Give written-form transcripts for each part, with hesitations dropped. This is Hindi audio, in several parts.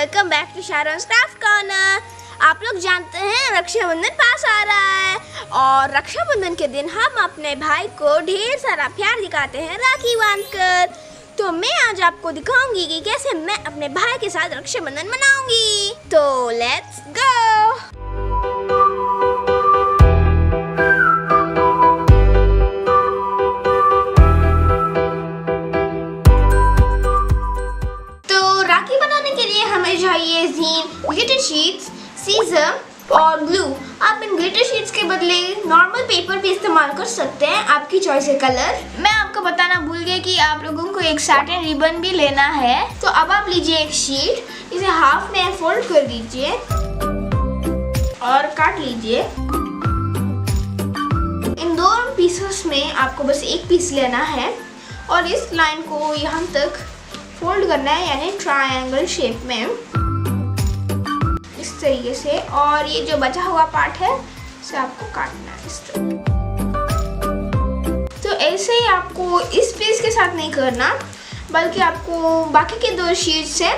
Welcome back to Sharon's craft corner. आप लोग जानते हैं रक्षाबंधन पास आ रहा है और रक्षाबंधन के दिन हम अपने भाई को ढेर सारा प्यार दिखाते हैं राखी बांधकर। तो मैं आज आपको दिखाऊंगी कि कैसे मैं अपने भाई के साथ रक्षाबंधन मनाऊंगी। तो लेट्स गो। हमें चाहिए ग्लिटर शीट्स, सीजर और ग्लू। आप इन ग्लिटर शीट्स के बदले नॉर्मल पेपर भी इस्तेमाल कर सकते हैं, आपकी चॉइस है कलर। मैं आपको बताना भूल गया कि आप लोगों को एक सैटिन रिबन भी लेना है। तो अब आप लीजिए एक शीट, इसे हाफ में फोल्ड कर दीजिए और काट लीजिए। इन दोनों पीसेस में आपको बस एक पीस लेना है और इस लाइन को यहाँ तक फोल्ड करना है, यानी ट्रायंगल शेप में इस तरीके से। और ये जो बचा हुआ पार्ट है इसे आपको काटना है इस तरह। तो ऐसे ही आपको इस पीस के साथ नहीं करना, बल्कि आपको बाकी के दो शीट्स हैं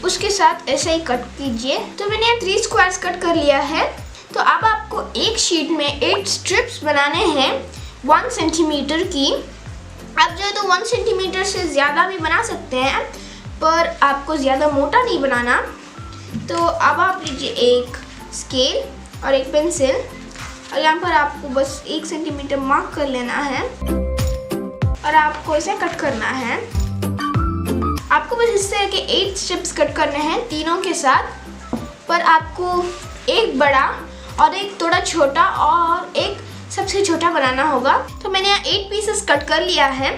उसके साथ ऐसे ही कट कीजिए। तो मैंने यहाँ 3 स्क्वायर्स कट कर लिया है। तो अब आपको एक शीट में 8 स्ट्रिप्स बनाने हैं 1 सेंटीमीटर की। आप जो है तो 1 सेंटीमीटर से ज़्यादा भी बना सकते हैं, पर आपको ज़्यादा मोटा नहीं बनाना। तो अब आप लीजिए एक स्केल और एक पेंसिल और यहाँ पर आपको बस 1 सेंटीमीटर मार्क कर लेना है और आपको इसे कट करना है। आपको बस इस तरह के 8 स्ट्रिप्स कट करने हैं तीनों के साथ, पर आपको एक बड़ा और एक थोड़ा छोटा और एक सबसे छोटा बनाना होगा। तो मैंने यहाँ 8 पीसेस कट कर लिया है।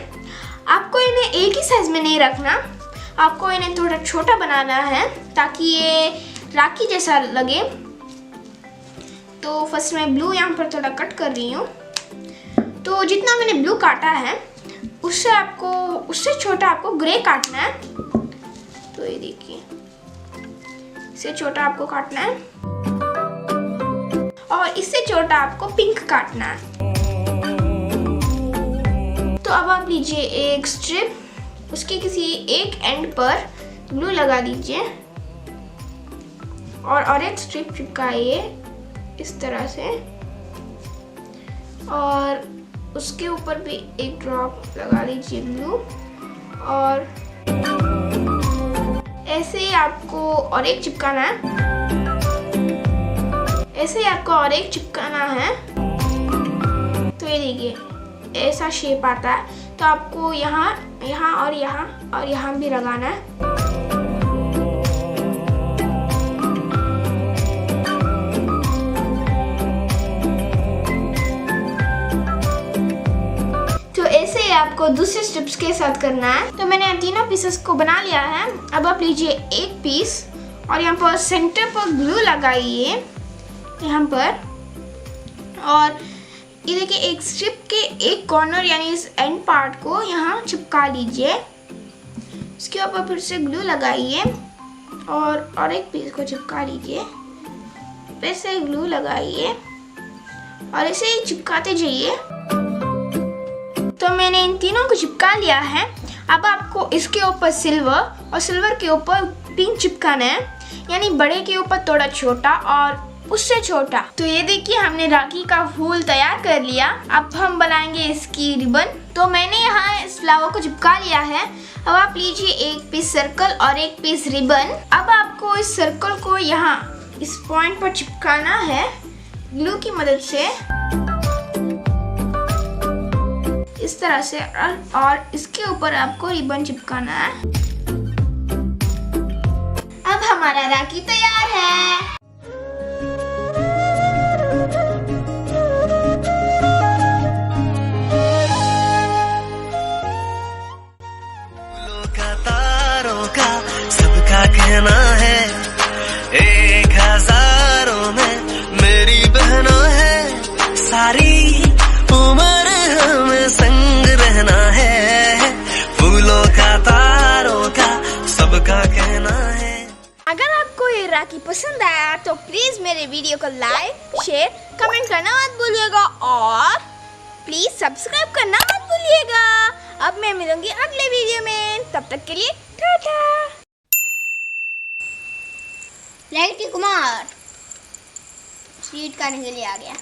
आपको इन्हें एक ही साइज में नहीं रखना, आपको इन्हें थोड़ा छोटा बनाना है ताकि ये राखी जैसा लगे। तो फर्स्ट मैं ब्लू यहाँ पर थोड़ा कट कर रही हूँ। तो जितना मैंने ब्लू काटा है उससे छोटा आपको ग्रे काटना है। तो ये देखिए, इससे छोटा आपको काटना है और इससे छोटा आपको पिंक काटना है। तो अब आप लीजिए एक स्ट्रिप, उसके किसी एक एंड पर ग्लू लगा दीजिए और एक स्ट्रिप चिपकाइए इस तरह से, और उसके ऊपर भी एक ड्रॉप लगा दीजिए ग्लू। और ऐसे ही आपको और एक चिपकाना है, ऐसे ही आपको और एक चिपकाना है। तो ये देखिए ऐसा शेप आता है। तो आपको यहाँ और यहाँ भी लगाना है। तो ऐसे ही आपको दूसरे स्ट्रिप्स के साथ करना है। तो मैंने तीनों पीसेस को बना लिया है। अब आप लीजिए एक पीस और यहाँ पर सेंटर पर ग्लू लगाइए यहाँ पर, और ये देखिए एक स्ट्रिप के एक कॉर्नर यानी इस एंड पार्ट को यहाँ चिपका लीजिए। इसके ऊपर फिर से ग्लू लगाइए और एक पीस को चिपका लीजिए, फिर से ग्लू लगाइए और इसे ही चिपकाते जाइए। तो मैंने इन तीनों को चिपका लिया है। अब आपको इसके ऊपर सिल्वर और सिल्वर के ऊपर पिंक चिपकाना है, यानी बड़े के ऊपर थोड़ा छोटा और उससे छोटा। तो ये देखिए हमने राखी का फूल तैयार कर लिया। अब हम बनाएंगे इसकी रिबन। तो मैंने यहाँ इस फ्लावर को चिपका लिया है। अब आप लीजिए एक पीस सर्कल और एक पीस रिबन। अब आपको इस सर्कल को यहाँ इस पॉइंट पर चिपकाना है ग्लू की मदद से इस तरह से, और इसके ऊपर आपको रिबन चिपकाना है। अब हमारा राखी तैयार है। सबका कहना है 1000 में मेरी बहना है, सारी उम्र हमें संग रहना है। फूलों का तारों का सबका कहना है। अगर आपको ये राखी पसंद आया तो प्लीज मेरे वीडियो को लाइक, शेयर, कमेंट करना मत भूलिएगा और प्लीज सब्सक्राइब करना मत भूलिएगा। अब मैं मिलूंगी अगले वीडियो में, तब तक के लिए टाटा। राखी कुमार स्वीट खाने के लिए आ गया।